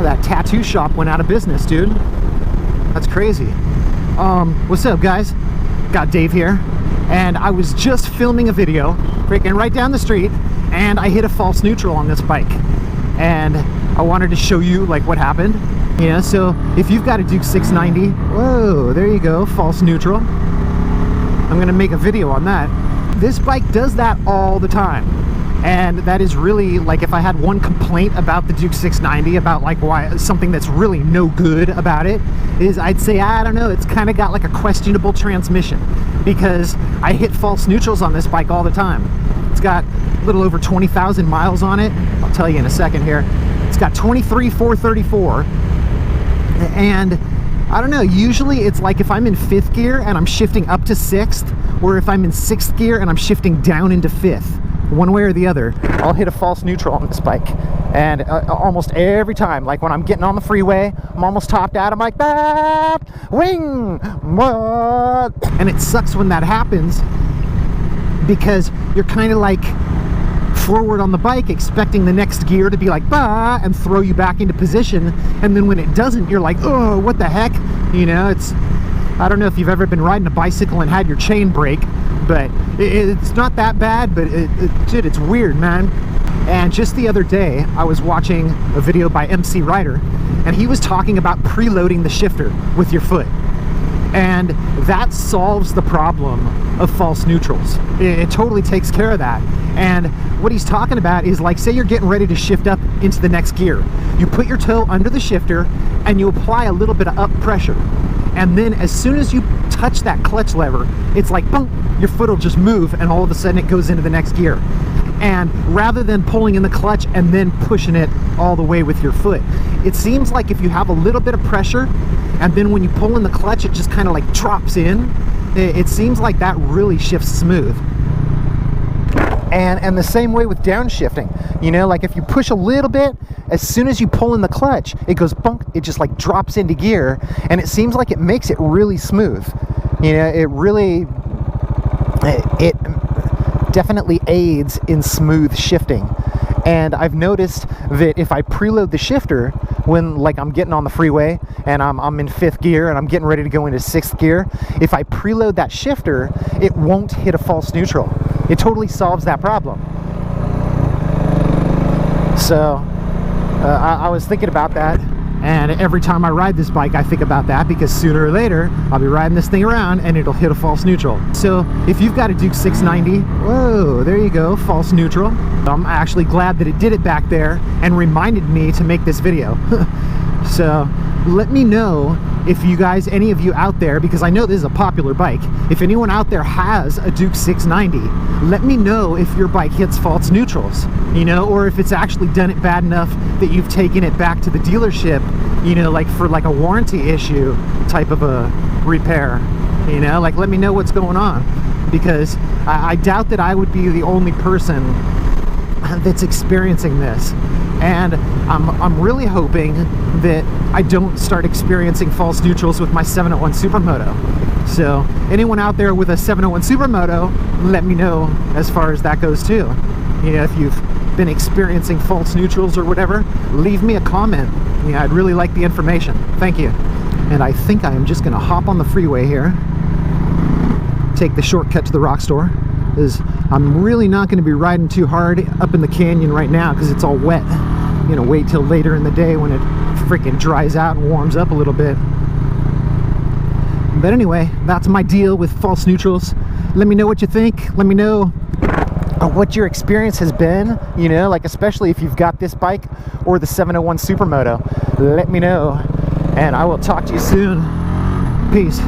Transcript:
That tattoo shop went out of business, dude. That's crazy. What's up, guys? Got Dave here, and I was just filming a video freaking right down the street, and I hit a false neutral on this bike, and I wanted to show you like what happened. You know, so if you've got a Duke 690, whoa, there you go, false neutral. I'm gonna make a video on that. This bike does that all the time. And that is really, like, if I had one complaint about the Duke 690, about like why something that's really no good about it, is I'd say, I don't know, it's kind of got like a questionable transmission, because I hit false neutrals on this bike all the time. It's got a little over 20,000 miles on it. I'll tell you in a second here. It's got 23,434, and I don't know, usually it's like if I'm in 5th gear and I'm shifting up to 6th, or if I'm in 6th gear and I'm shifting down into 5th. One way or the other, I'll hit a false neutral on this bike. And almost every time, like when I'm getting on the freeway, I'm almost topped out, I'm like, ah, wing, what? And it sucks when that happens, because you're kind of like forward on the bike, expecting the next gear to be like, bah, and throw you back into position. And then when it doesn't, you're like, oh, what the heck? You know, I don't know if you've ever been riding a bicycle and had your chain break, but it's not that bad, but dude, it's weird, man. And just the other day, I was watching a video by MC Ryder, and he was talking about preloading the shifter with your foot. And that solves the problem of false neutrals. It totally takes care of that. And what he's talking about is, like, say you're getting ready to shift up into the next gear. You put your toe under the shifter and you apply a little bit of up pressure. And then as soon as you touch that clutch lever, it's like, boom, your foot will just move, and all of a sudden it goes into the next gear. And rather than pulling in the clutch and then pushing it all the way with your foot, it seems like if you have a little bit of pressure, and then when you pull in the clutch, it just kind of like drops in, it seems like that really shifts smooth. And the same way with downshifting, you know, like if you push a little bit, as soon as you pull in the clutch, it goes bunk, it just like drops into gear, and it seems like it makes it really smooth. You know, it definitely aids in smooth shifting. And I've noticed that if I preload the shifter when, like, I'm getting on the freeway and I'm in 5th gear and I'm getting ready to go into 6th gear, if I preload that shifter, it won't hit a false neutral. It totally solves that problem. So I was thinking about that, and every time I ride this bike I think about that, because sooner or later I'll be riding this thing around and it'll hit a false neutral. So if you've got a Duke 690, whoa, there you go, false neutral. I'm actually glad that it did it back there and reminded me to make this video. So let me know if you guys, any of you out there, because I know this is a popular bike, if anyone out there has a Duke 690, let me know if your bike hits false neutrals, you know, or if it's actually done it bad enough that you've taken it back to the dealership, you know, like for like a warranty issue type of a repair, you know, like let me know what's going on, because I doubt that I would be the only person that's experiencing this. And I'm really hoping that I don't start experiencing false neutrals with my 701 Supermoto. So anyone out there with a 701 Supermoto, let me know as far as that goes too. You know, if you've been experiencing false neutrals or whatever, leave me a comment. Yeah, I'd really like the information. Thank you. And I think I am just gonna hop on the freeway here, take the shortcut to the rock store, because I'm really not going to be riding too hard up in the canyon right now because it's all wet. I'm gonna wait till later in the day when it freaking dries out and warms up a little bit. But anyway, that's my deal with false neutrals. Let me know what you think. Let me know what your experience has been, you know, like especially if you've got this bike or the 701 Supermoto. Let me know, and I will talk to you soon. Peace.